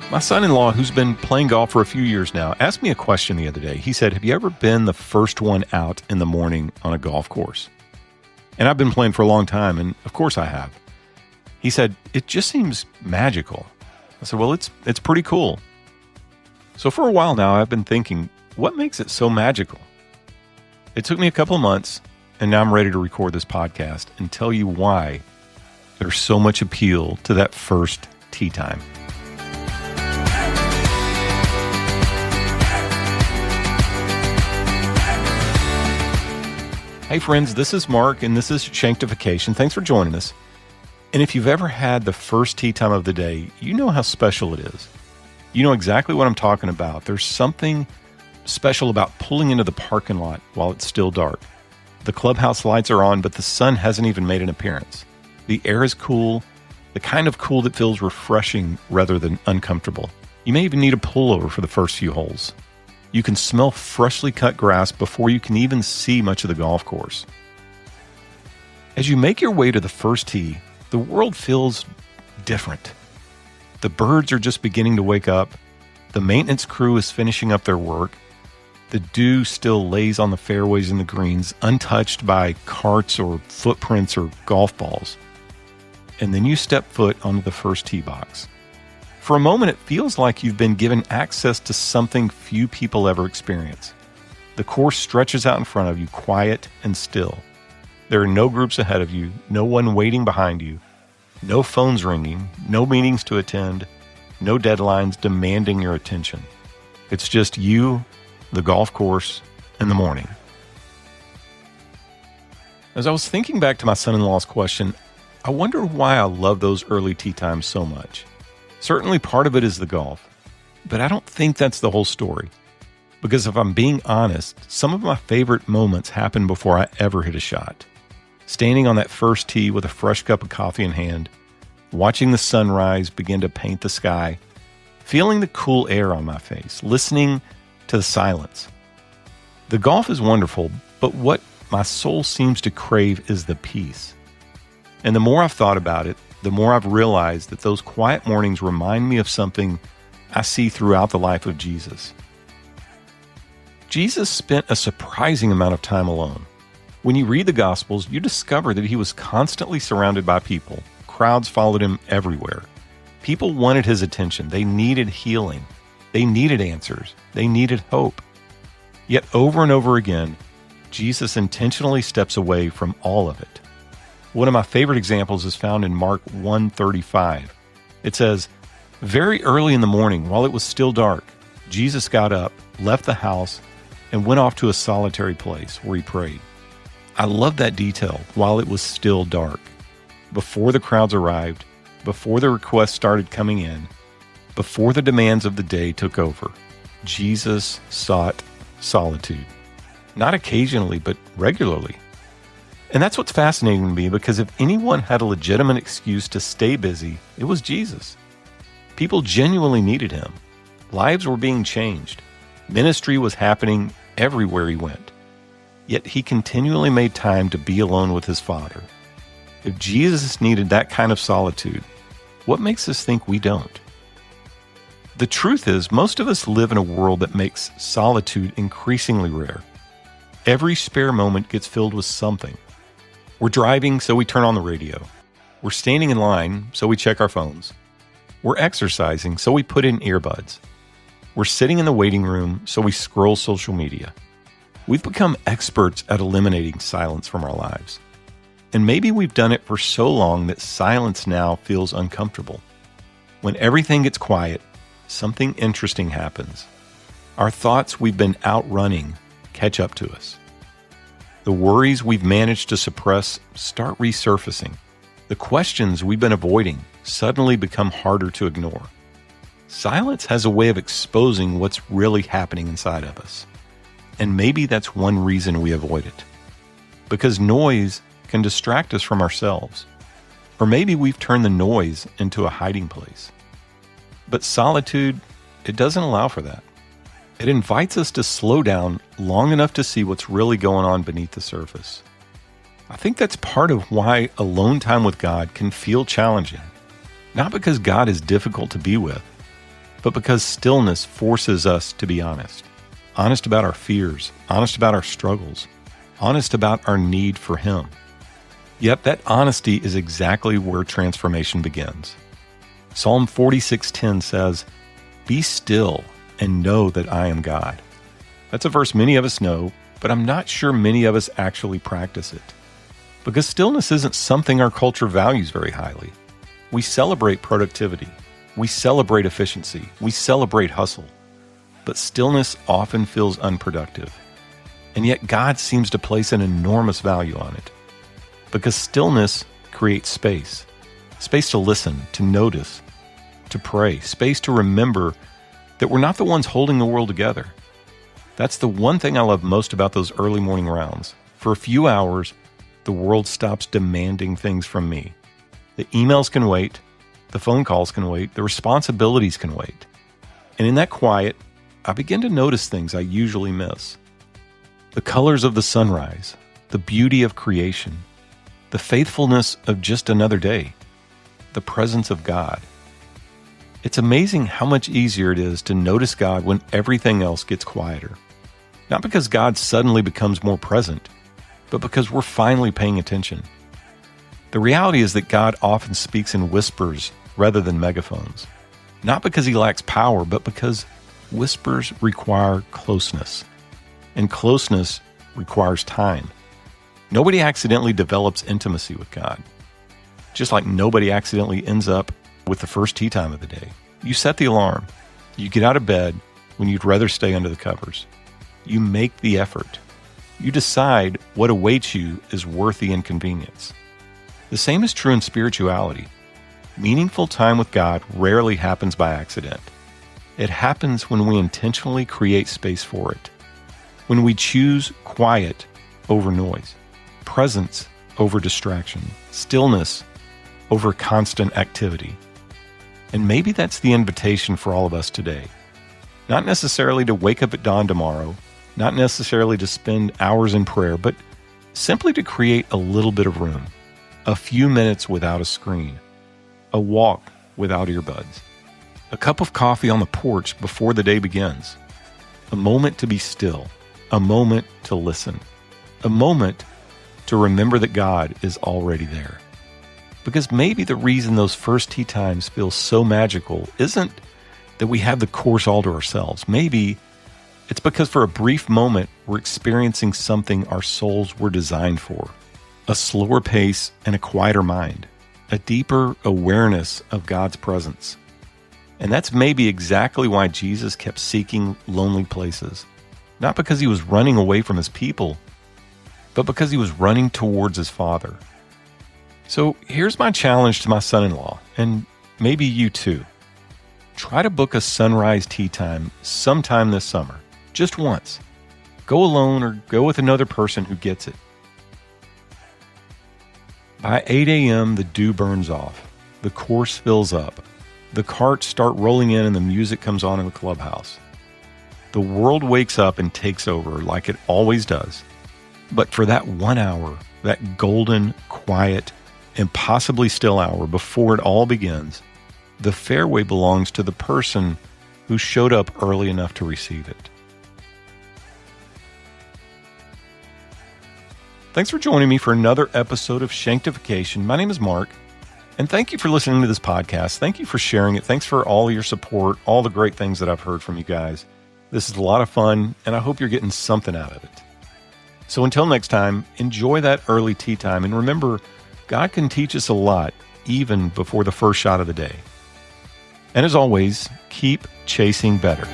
My son-in-law, who's been playing golf for a few years now, asked me a question the other day. He said, have you ever been the first one out in the morning on a golf course? And I've been playing for a long time, and of course I have. He said, it just seems magical. I said, well, it's pretty cool. So for a while now, I've been thinking, what makes it so magical? It took me a couple of months, and now I'm ready to record this podcast and tell you why there's so much appeal to that first tee time. Hey friends, this is Mark, and this is Shanktification. Thanks for joining us. And if you've ever had the first tee time of the day, you know how special it is. You know exactly what I'm talking about. There's something special about pulling into the parking lot while it's still dark. The clubhouse lights are on, but the sun hasn't even made an appearance. The air is cool, the kind of cool that feels refreshing rather than uncomfortable. You may even need a pullover for the first few holes. You can smell freshly cut grass before you can even see much of the golf course. As you make your way to the first tee, the world feels different. The birds are just beginning to wake up. The maintenance crew is finishing up their work. The dew still lays on the fairways and the greens, untouched by carts or footprints or golf balls. And then you step foot onto the first tee box. For a moment, it feels like you've been given access to something few people ever experience. The course stretches out in front of you, quiet and still. There are no groups ahead of you, no one waiting behind you, no phones ringing, no meetings to attend, no deadlines demanding your attention. It's just you, the golf course, and the morning. As I was thinking back to my son-in-law's question, I wonder why I love those early tee times so much. Certainly part of it is the golf, but I don't think that's the whole story. Because if I'm being honest, some of my favorite moments happen before I ever hit a shot. Standing on that first tee with a fresh cup of coffee in hand, watching the sunrise begin to paint the sky, feeling the cool air on my face, listening to the silence. The golf is wonderful, but what my soul seems to crave is the peace. And the more I've thought about it, the more I've realized that those quiet mornings remind me of something I see throughout the life of Jesus. Jesus spent a surprising amount of time alone. When you read the Gospels, you discover that he was constantly surrounded by people. Crowds followed him everywhere. People wanted his attention. They needed healing. They needed answers. They needed hope. Yet over and over again, Jesus intentionally steps away from all of it. One of my favorite examples is found in Mark 1:35. It says, very early in the morning, while it was still dark, Jesus got up, left the house, and went off to a solitary place where he prayed. I love that detail, while it was still dark. Before the crowds arrived, before the requests started coming in, before the demands of the day took over, Jesus sought solitude. Not occasionally, but regularly. And that's what's fascinating to me, because if anyone had a legitimate excuse to stay busy, it was Jesus. People genuinely needed him. Lives were being changed. Ministry was happening everywhere he went. Yet he continually made time to be alone with his Father. If Jesus needed that kind of solitude, what makes us think we don't? The truth is, most of us live in a world that makes solitude increasingly rare. Every spare moment gets filled with something. We're driving, so we turn on the radio. We're standing in line, so we check our phones. We're exercising, so we put in earbuds. We're sitting in the waiting room, so we scroll social media. We've become experts at eliminating silence from our lives. And maybe we've done it for so long that silence now feels uncomfortable. When everything gets quiet, something interesting happens. Our thoughts we've been outrunning catch up to us. The worries we've managed to suppress start resurfacing. The questions we've been avoiding suddenly become harder to ignore. Silence has a way of exposing what's really happening inside of us. And maybe that's one reason we avoid it. Because noise can distract us from ourselves. Or maybe we've turned the noise into a hiding place. But solitude, it doesn't allow for that. It invites us to slow down long enough to see what's really going on beneath the surface. I think that's part of why alone time with God can feel challenging. Not because God is difficult to be with, but because stillness forces us to be honest. Honest about our fears, honest about our struggles, honest about our need for Him. Yep, that honesty is exactly where transformation begins. Psalm 46:10 says, "Be still and know that I am God." That's a verse many of us know, but I'm not sure many of us actually practice it. Because stillness isn't something our culture values very highly. We celebrate productivity. We celebrate efficiency. We celebrate hustle. But stillness often feels unproductive. And yet God seems to place an enormous value on it. Because stillness creates space. Space to listen, to notice, to pray. Space to remember that we're not the ones holding the world together. That's the one thing I love most about those early morning rounds. For a few hours, the world stops demanding things from me. The emails can wait. The phone calls can wait. The responsibilities can wait. And in that quiet, I begin to notice things I usually miss. The colors of the sunrise, the beauty of creation, the faithfulness of just another day, the presence of God. It's amazing how much easier it is to notice God when everything else gets quieter. Not because God suddenly becomes more present, but because we're finally paying attention. The reality is that God often speaks in whispers rather than megaphones. Not because He lacks power, but because whispers require closeness. And closeness requires time. Nobody accidentally develops intimacy with God. Just like nobody accidentally ends up with the first tea time of the day. You set the alarm. You get out of bed when you'd rather stay under the covers. You make the effort. You decide what awaits you is worth the inconvenience. The same is true in spirituality. Meaningful time with God rarely happens by accident. It happens when we intentionally create space for it. When we choose quiet over noise, presence over distraction, stillness over constant activity. And maybe that's the invitation for all of us today. Not necessarily to wake up at dawn tomorrow, not necessarily to spend hours in prayer, but simply to create a little bit of room, a few minutes without a screen, a walk without earbuds, a cup of coffee on the porch before the day begins, a moment to be still, a moment to listen, a moment to remember that God is already there. Because maybe the reason those first tea times feel so magical isn't that we have the course all to ourselves. Maybe it's because for a brief moment, we're experiencing something our souls were designed for. A slower pace and a quieter mind. A deeper awareness of God's presence. And that's maybe exactly why Jesus kept seeking lonely places. Not because He was running away from His people, but because He was running towards His Father. So here's my challenge to my son-in-law, and maybe you too. Try to book a sunrise tea time sometime this summer. Just once. Go alone or go with another person who gets it. By 8 a.m., the dew burns off. The course fills up. The carts start rolling in and the music comes on in the clubhouse. The world wakes up and takes over like it always does. But for that 1 hour, that golden, quiet, impossibly still hour before it all begins, the fairway belongs to the person who showed up early enough to receive it. Thanks for joining me for another episode of Shanktification. My name is Mark, and thank you for listening to this podcast. Thank you for sharing it. Thanks for all your support, all the great things that I've heard from you guys. This is a lot of fun, and I hope you're getting something out of it. So until next time, enjoy that early tea time, and remember, God can teach us a lot even before the first shot of the day. And as always, keep chasing better.